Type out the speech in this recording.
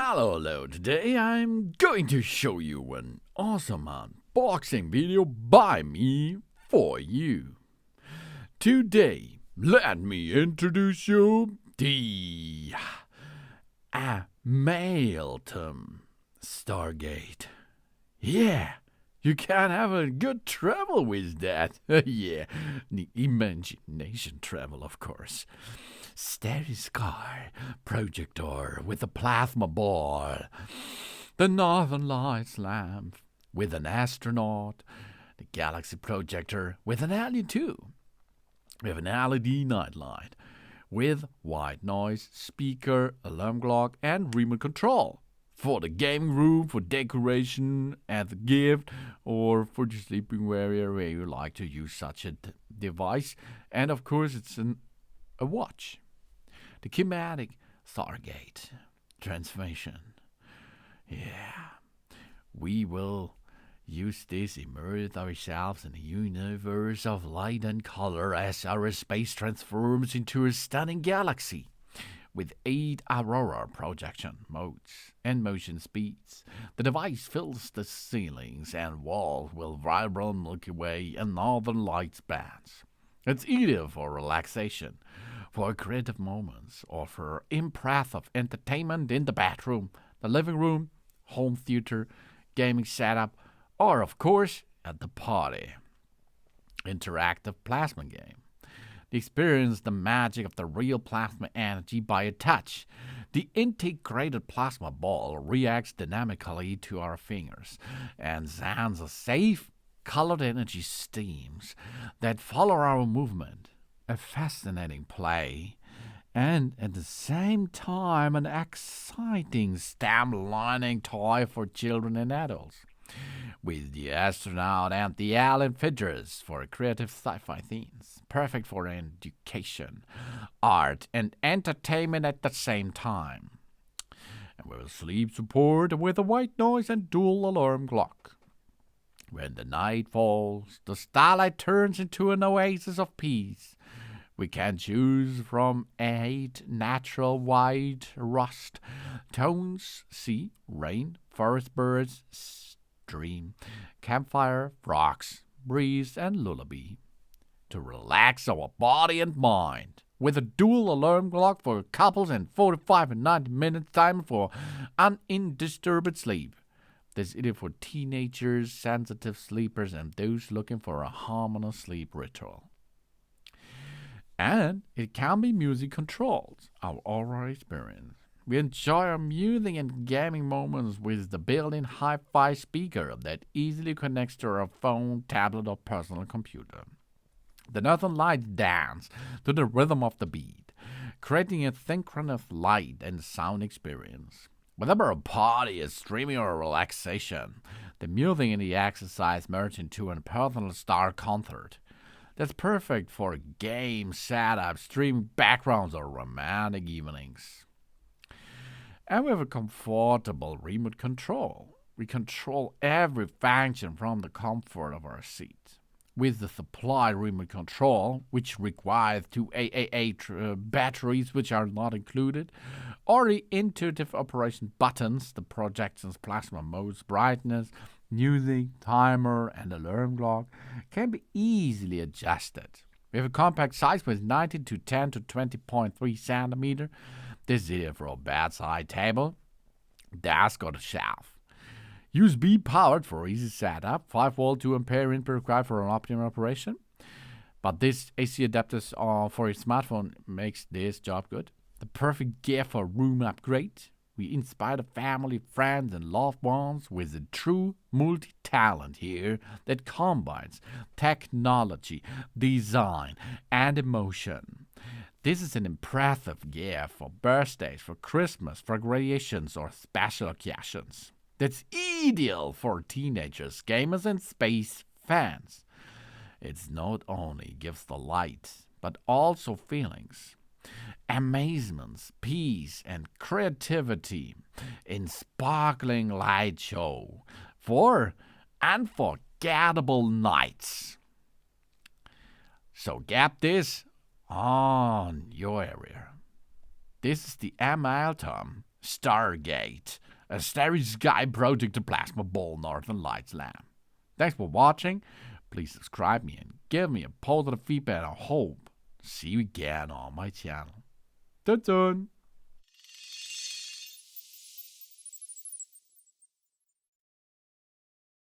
Hello, today I'm going to show you an awesome unboxing video by me for you. Today, let me introduce you the Amailtom Stargate. Yeah, you can have a good travel with that. Yeah, the imagination travel, of course. Starry sky, projector with a plasma ball, the Northern Lights lamp with an astronaut, the galaxy projector with an alien too. We have an LED nightlight with white noise, speaker, alarm clock, and remote control. For the gaming room, for decoration as a gift, or for the sleeping area where you like to use such a device. And of course, it's a watch. The KINEMATIC Stargate Transformation. Yeah, we will use this, immerse ourselves in a universe of light and color as our space transforms into a stunning galaxy. With 8 Aurora projection modes and motion speeds, the device fills the ceilings and walls with vibrant Milky Way and Northern Lights bands. It's ideal for relaxation, for creative moments, or for impressive entertainment in the bedroom, the living room, home theater, gaming setup, or of course at the party. Interactive plasma game. Experience the magic of the real plasma energy by a touch. The integrated plasma ball reacts dynamically to our fingers and sends a safe, colored energy streams that follow our movement. A fascinating play, and at the same time an exciting stamp-lining toy for children and adults. With the astronaut and the alien figures for creative sci-fi themes, perfect for education, art, and entertainment at the same time. And with sleep support with a white noise and dual alarm clock. When the night falls, the starlight turns into an oasis of peace. We can choose from 8 natural white rust tones: sea, rain, forest birds, stream, campfire, frogs, breeze, and lullaby. To relax our body and mind, with a dual alarm clock for couples and 45 and 90 minutes time for undisturbed sleep. This is it for teenagers, sensitive sleepers, and those looking for a harmonious sleep ritual. And it can be music controlled, our Aurora experience. We enjoy our music and gaming moments with the built-in hi-fi speaker that easily connects to our phone, tablet, or personal computer. The Northern Lights dance to the rhythm of the beat, creating a synchronous light and sound experience. Whether a party, a streaming, or a relaxation, the music and the exercise merge into a personal star concert. That's perfect for game setup, streaming backgrounds, or romantic evenings. And we have a comfortable remote control. We control every function from the comfort of our seat. With the supplied remote control, which requires 2 AAA batteries, which are not included, or the intuitive operation buttons, the projection's plasma modes, brightness, music, timer, and alarm clock can be easily adjusted. We have a compact size with 19 to 10 to 20.3 centimeter. This is it for a bedside table, desk, or the shelf. USB powered for easy setup, 5-volt 2 ampere input required for an optimum operation. But this AC adapters for your smartphone makes this job good. The perfect gift for room upgrade. We inspire the family, friends, and loved ones with a true multi-talent here that combines technology, design, and emotion. This is an impressive gift for birthdays, for Christmas, for graduations, or special occasions. That's ideal for teenagers, gamers, and space fans. It not only gives the light, but also feelings, amazements, peace, and creativity in sparkling light show for unforgettable nights. So get this on your area. This is the Amailtom Stargate, a starry sky projector plasma ball northern lights lamp. Thanks for watching. Please subscribe me and give me a positive feedback. I hope to see you again on my channel. Tot ziens!